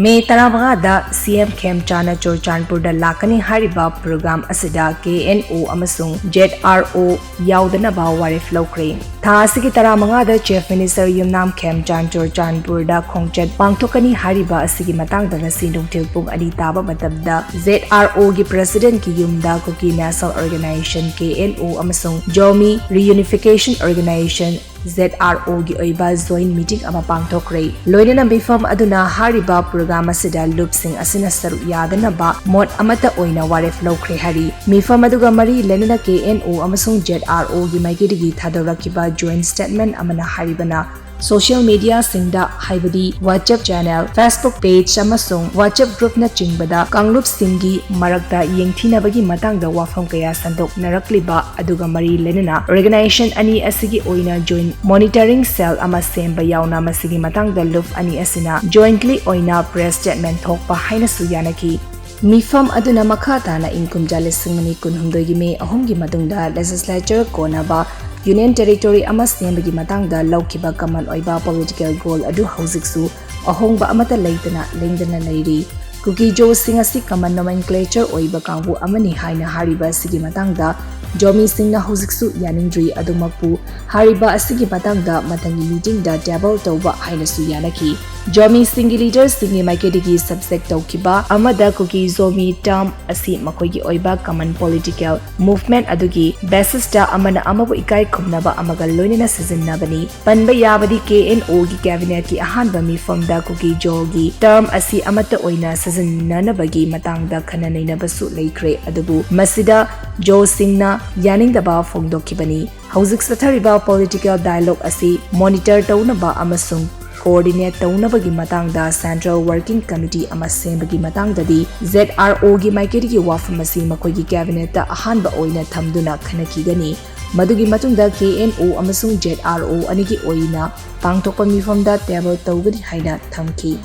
May Taramangada CM Kem Chana Churchanpur da Lakani Hariba program asida KNO amasung ZRO Yaudanaba Warif Lokre. Thasiki Taramangada Chief Minister Yumnam Kem Chan Churchanpur da Khongchet Pangtokani Hariba asigi matang da Nasindong Tilpung Aditaba Matabda ZRO gi President ki Yumda Kuki National Organization KNO amasung Jomi Reunification Organization ZRO gi oiba joint meeting ama pangthokre loinena mifam aduna hariba program asida loopsing asina saru yadanaba mod amata oina waref lokre hari mifam aduga mari lenena KNO amasung ZRO gi maigidigi thadarakiba joint statement amana haribana social media singda haibadi WhatsApp channel Facebook page amasung WhatsApp group na chingbada kanglup singi marakta yengthinabagi matangda wafam kaya sandok narakliba aduga mari lenena organization ani asigi oina joint monitoring cell ama semba yauna masigi matangda luf ani asina jointly oina press statement thokpa haina suyanaki Mifam aduna makata na inkum jalisingmani kunhumdogi me ahumgi madungda legislature konaba Union Territory ama sembagi matangda laukiba kaman oiba political goal adu hauziksu ahongba amata leitana lengdana leiri Kuki Jo Singasi kaman nomenclature oiba kangbu amani haina hariba sigi matangda Jomi Singna hauziksu yaningdri adumapu hariba asigi matangda matangi meeting da double toba haina su yanaki Jomi Singi leader singi maikedigi subject taukiba amada kuki Zomi term asi makoigi oiba common political movement adugi basis da amana amabu ikai khumnaba amaga loinena sijinnabani panba yabadi KNO gi cabinet ki ahanba mifam da kuki jogi term asi amata oina sijinnanabagi matangda khananainabasu leikre adubu masida Jo Singna yaningdaba phongdokibani haujik sathariba political dialogue asi monitor taunaba amasung coordinate taunabagi matangda Central Working Committee ama sembagi matangdadi ZRO gi maikirigi wafamasi makoigi cabinet ta ahanba oina thamduna khanakigani madugi matungda KNO amasung ZRO anigi oina pangthokpa mifamda table tawgani haina thamki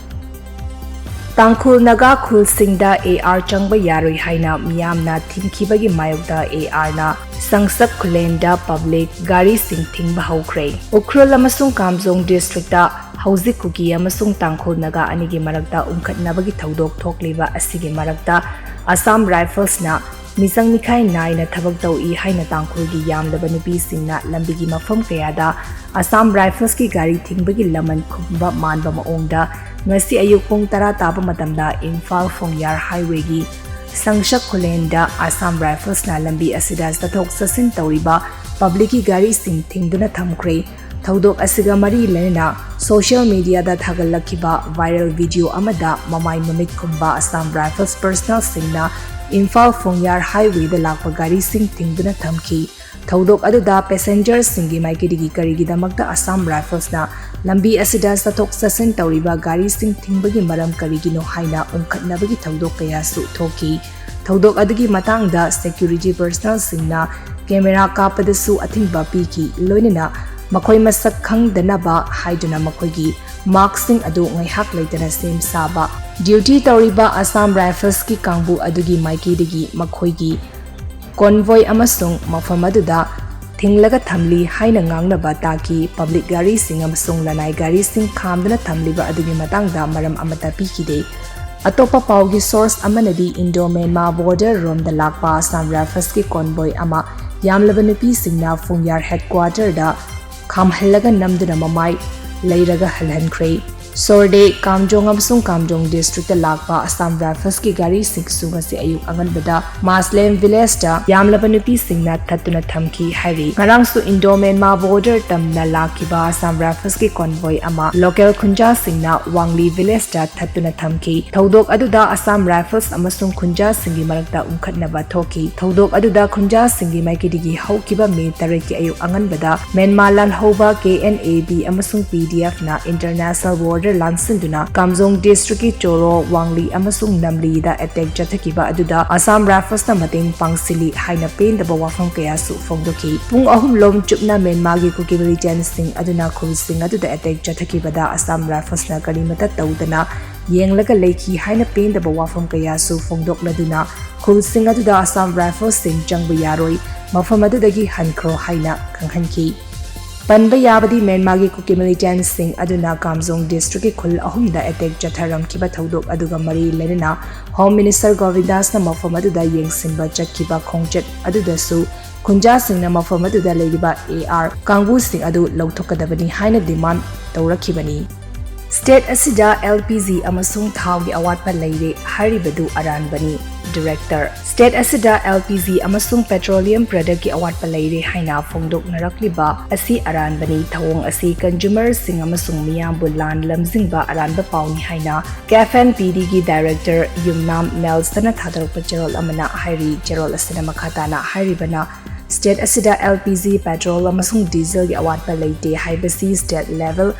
Tangkhul naga khul singda AR changba yaroi haina miyamna thimkhibagi mayokda AR na sangsak khulenda public gari sing thingba haukhre ukrul amasung kamjong district da hauzik kuki amasung tangkhul naga anigi marakta umkhatnabagi thaudok thokliba asigi marakta Assam Rifles na misang mikhai naina thabak tawi haina tangkhul gi yamlaba nupi singna lambigi mafam kayada Assam Rifles ki gari thingbagi laman khumba manba maongda ngasi ayuk pung tara taba matamda Imphal Fongyar Highway gi sangshak khulenda Assam Rifles na lambi asida sathok sasin tawriba public ki gari sing thingduna thamkhre thaudok asiga mari lenena social media da thagalakiba viral video amada mamai mamit khumba Assam Rifles personal singna Imphal Fongyar Highway da lakpa gari sing thingduna thamki thaudok aduda passengers singi maikidigi karigi damakta Assam Rifles na lambi asida sathok sasin tawriba gari sing thingbagi maram karigino haina umkhatnabagi thaudok kaya su thoki thaudok adugi matangda security personnel singna camera kapadasu athingba piki loinena makhoi masak khangdanaba haiduna makhoigi marksing adu ngaihak leitana sem saba duty tawriba Assam Rifles ki kangbu adugi maikidigi makhoigi convoy amasung mafam aduda thinglaga thamli haina ngangnaba taki public gari sing amasung lanai gari sing khamdana thamliba adugi matangda maram amata pikide atopa paugi source amanadi Indo-Myanmar border rom da lakpa Assam Rifles ki convoy ama yamlaba nupi singna Fongyar headquarter da khamhallaga namduna mamai leiraga halhankre Sorde Kamjong amasung Kamjong district da lakpa Assam Rifles ki gari siksu ngasi ayuk anganbada Maslem village da yamlaba nupi singna thatuna thamki hari ngarangsu Indo-Myanmar border tamna lakiba Assam Rifles ki convoy ama local khunja singna Wangli village da thatuna thamki thaudok aduda Assam Rifles amasung khunja singi marakta umkhatnaba thoki thaudok aduda khunja singi maikidigi haukiba me tareki ayuk anganbada Myanmar lan hoba KNAB amasung PDF na international border lansinduna Kamjong district ki Choro Wangli amasung Namli da attack jathakiba aduda Assam Rifles na mating pangsili haina pen da wafam kaya su phongdoki pung ahum lom chupna Myanmar gi kuki militant sing aduna khul sing aduda attack jathakiba da Assam Rifles na karimata tawdana yenglaga leiki haina pen da wafam kaya su phongdok laduna khul sing aduda Assam Rifles sing changba yaroi mafam adudagi hankro haina khanghanki Panba yabadi Myanmargi Kuki militant sing aduna Kamzong district ki khul ahumda attack jatharam kiba thodok aduga mari lenina Home Minister Govindas na mafam aduda yengsinba chakkiba khongchet adudasu Kunja sing na mafam aduda leiba AR Kangbu sing adu lauthokadabani haina demand tawrakhibani State asida LPG amasung thawgi awatpa leire haribadu aranbani Director State asida LPG amasung petroleum product ki awatpa leire haina phongdok narakliba asi aranbani thawong asi consumer sing amasung miyambu lan lamjingba aranba pauni haina KFN PD ki Director Yumnam Melsana thadalpa cherol amana hairi cherol asina makhatana haribana State asida LPG petrol amasung diesel ki awatpa leite haibasi state level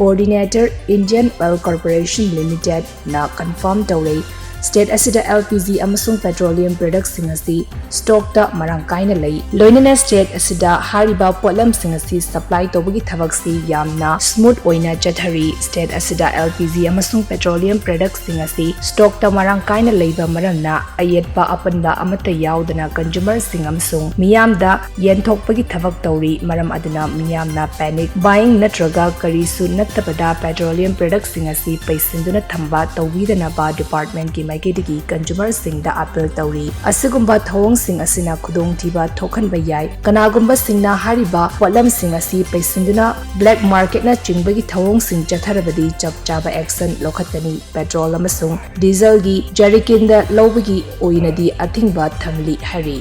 Coordinator Indian Oil Corporation Limited na confirm tawrei State asida LPG amasung petroleum products singasi stock ta marang kaina lei loinana state asida hariba potlam singasi supply tobagi thabak si yamna smooth oina chathari state asida LPG amasung petroleum products singasi stock ta marang kaina leiba maramna ayetpa apanba amata yaudana consumer sing amasung miyamda yenthokpagi thabak tawri maram aduna miyamna panic buying natraga karisu nattabada petroleum products singasi paisinduna thamba tawidana ba department ki maikidigi consumer sing da appeal tawri asigumba thawong sing asina khudong thiba thokhanba yai kanagumba singna hariba potlam sing asi paisinduna black market na chingbagi thawong sing chatharabadi chap chaba action lokhatani petrol amasung diesel gi jerrycan da lobagi oinadi athingba thamli hari